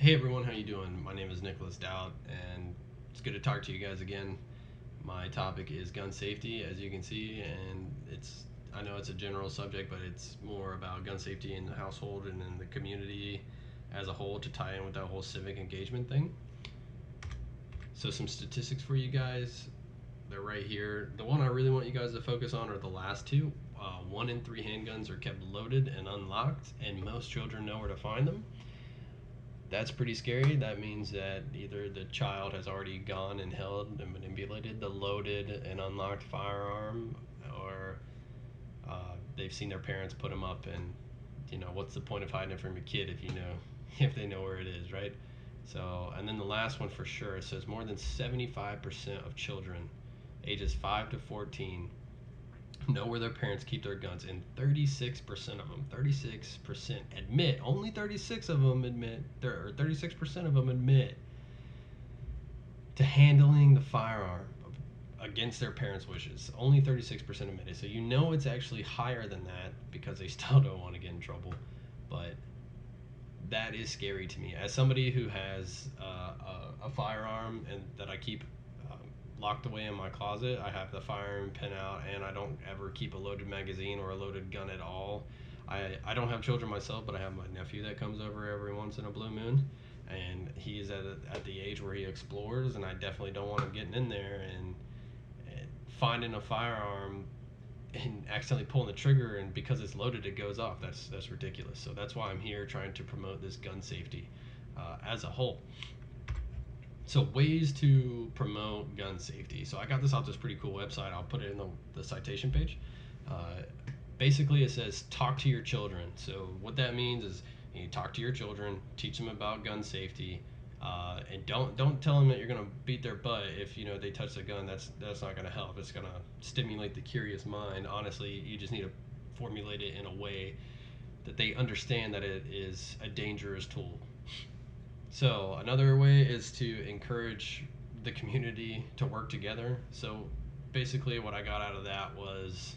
Hey everyone, how you doing? My name is Nicholas Dowd, and it's good to talk to you guys again. My topic is gun safety, as you can see, and I know it's a general subject, but it's more about gun safety in the household and in the community as a whole to tie in with that whole civic engagement thing. So some statistics for you guys. They're right here. The one I really want you guys to focus on are the last two. One in three handguns are kept loaded and unlocked, and most children know where to find them. That's pretty scary. That means that either the child has already gone and held and manipulated the loaded and unlocked firearm, or they've seen their parents put them up. And what's the point of hiding it from your kid if if they know where it is, right? So, and then the last one for sure, it says more than 75% of children ages 5 to 14 know where their parents keep their guns, and 36% of them, 36% admit, only 36 of them admit, or 36% of them admit to handling the firearm against their parents' wishes. Only 36% admit it. So it's actually higher than that because they still don't want to get in trouble. But that is scary to me. As somebody who has a firearm and that I keep locked away in my closet. I have the firearm pin out, and I don't ever keep a loaded magazine or a loaded gun at all. I don't have children myself, but I have my nephew that comes over every once in a blue moon, and he's at the age where he explores, and I definitely don't want him getting in there and finding a firearm and accidentally pulling the trigger, and because it's loaded it goes off. That's ridiculous. So that's why I'm here trying to promote this gun safety as a whole. So ways to promote gun safety. So I got this off this pretty cool website. I'll put it in the citation page. Uh, Basically, it says talk to your children. So what that means is you talk to your children, teach them about gun safety, and don't tell them that you're gonna beat their butt if they touch the gun. That's not gonna help. It's gonna stimulate the curious mind. Honestly, you just need to formulate it in a way that they understand that it is a dangerous tool. So another way is to encourage the community to work together. So basically, what I got out of that was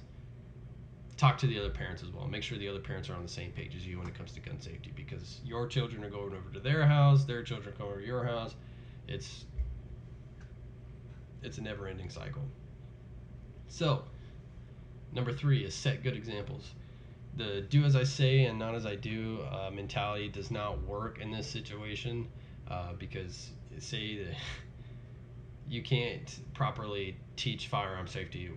talk to the other parents as well. Make sure the other parents are on the same page as you when it comes to gun safety, because your children are going over to their house, their children come over to your house. It's it's a never-ending cycle. So number three is set good examples. The do as I say and not as I do mentality does not work in this situation, because say that you can't properly teach firearm safety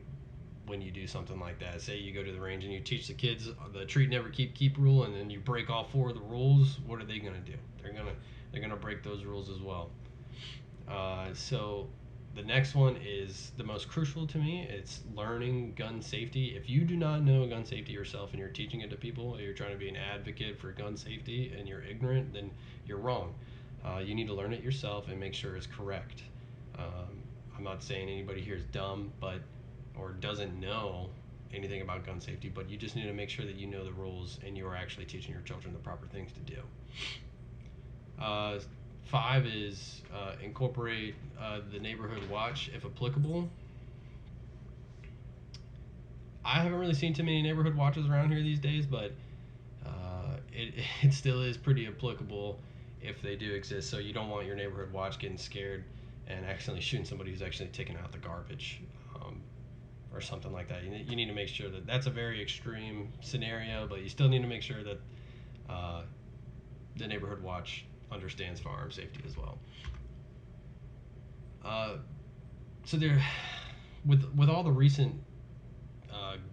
when you do something like that. Say you go to the range and you teach the kids the treat, never, keep rule, and then you break all four of the rules. What are they gonna do? They're gonna break those rules as well. So the next one is the most crucial to me. It's learning gun safety. If you do not know gun safety yourself and you're teaching it to people, or you're trying to be an advocate for gun safety and you're ignorant, then you're wrong. You need to learn it yourself and make sure it's correct. I'm not saying anybody here is dumb, but or doesn't know anything about gun safety, but you just need to make sure that you know the rules and you are actually teaching your children the proper things to do. Uh, Five is incorporate the neighborhood watch if applicable. I haven't really seen too many neighborhood watches around here these days, but it still is pretty applicable if they do exist. So you don't want your neighborhood watch getting scared and accidentally shooting somebody who's actually taking out the garbage, or something like that. You need to make sure that that's a very extreme scenario, but you still need to make sure that uh, the neighborhood watch understands firearm safety as well. Uh, so there, with all the recent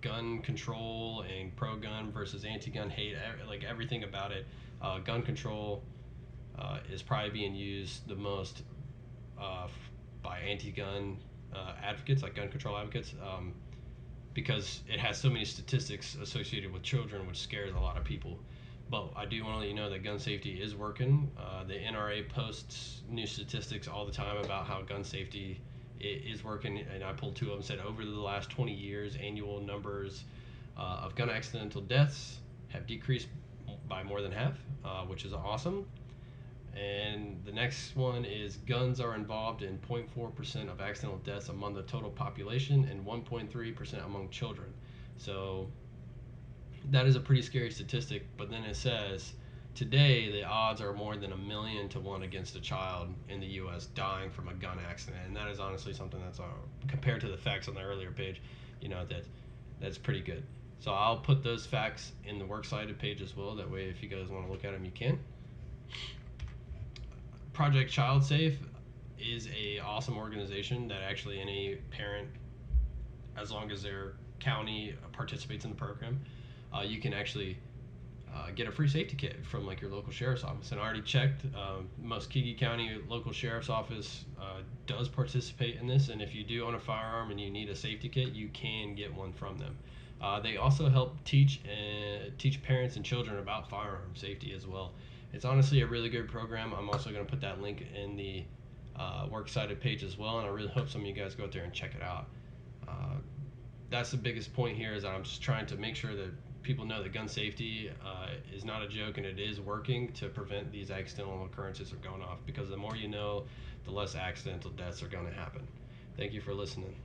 gun control and pro gun versus anti gun hate, like everything about it, gun control is probably being used the most uh, by anti gun advocates, like gun control advocates, because it has so many statistics associated with children, which scares a lot of people. But I do want to let you know that gun safety is working. The NRA posts new statistics all the time about how gun safety is working, and I pulled two of them. Said over the last 20 years, annual numbers of gun accidental deaths have decreased by more than half, which is awesome. And the next one is guns are involved in 0.4% of accidental deaths among the total population and 1.3% among children. So that is a pretty scary statistic. But then it says Today, the odds are more than 1,000,000 to 1 against a child in the U.S. dying from a gun accident, and that is honestly something that's compared to the facts on the earlier page, that's pretty good. So I'll put those facts in the works cited page as well. That way, if you guys want to look at them, you can. Project Child Safe is a awesome organization that actually any parent, as long as their county participates in the program, you can actually get a free safety kit from like your local sheriff's office. And I already checked. Muscogee County local sheriff's office does participate in this, and if you do own a firearm and you need a safety kit, you can get one from them. They also help teach parents and children about firearm safety as well. It's honestly a really good program. I'm also going to put that link in the works cited page as well, and I really hope some of you guys go out there and check it out. That's the biggest point here, is that I'm just trying to make sure that people know that gun safety is not a joke, and it is working to prevent these accidental occurrences from going off, because the more you know, the less accidental deaths are going to happen. Thank you for listening.